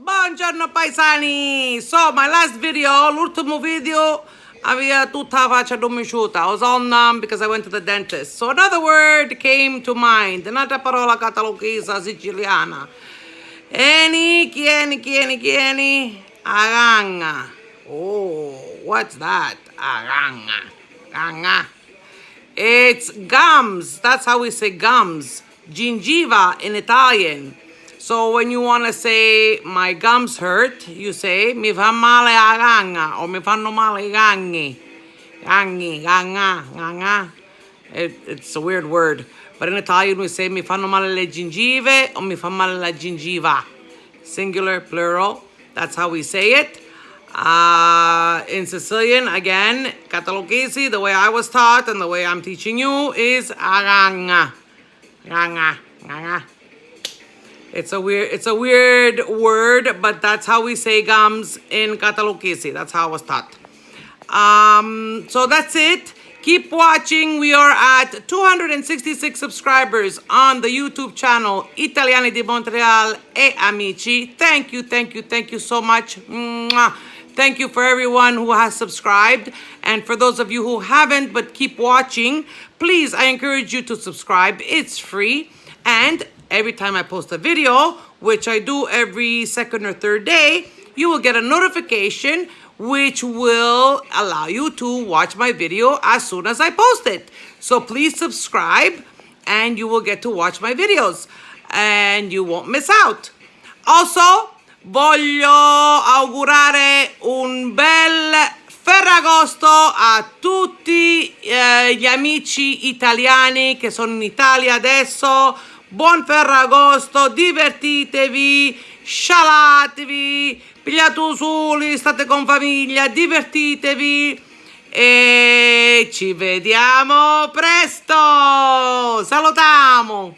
Buongiorno paesani! So, my last video, l'ultimo video, aveva tutta la faccia domiciuta. I was all numb because I went to the dentist. So another word came to mind, un'altra parola catalogesa siciliana. Chieni? Aranga. Oh, what's that? Aranga. It's gums. That's how we say gums. Gingiva in Italian. So when you want to say my gums hurt, you say mi fa male la ganga or mi fanno male I ganghi. Ganga. It's a weird word. But in Italian we say mi fanno male le gingive or mi fa male la gingiva. Singular, plural. That's how we say it. In Sicilian, again, Catalogesi, the way I was taught and the way I'm teaching you is aranga. Ganga. It's a weird word, but that's how we say gums in Catalogesi. That's how I was taught. So that's it. Keep watching. We are at 266 subscribers on the YouTube channel Italiani di Montreal e Amici. Thank you so much. Mwah. Thank you for everyone who has subscribed. And for those of you who haven't but keep watching, please, I encourage you to subscribe. It's free. And every time I post a video, which I do every second or third day, you will get a notification which will allow you to watch my video as soon as I post it. So please subscribe and you will get to watch my videos and you won't miss out. Also, voglio augurare un bel Ferragosto a tutti gli amici italiani che sono in Italia adesso. Buon Ferragosto, divertitevi, scialatevi, pigliate soli, state con famiglia, divertitevi e ci vediamo presto. Salutiamo!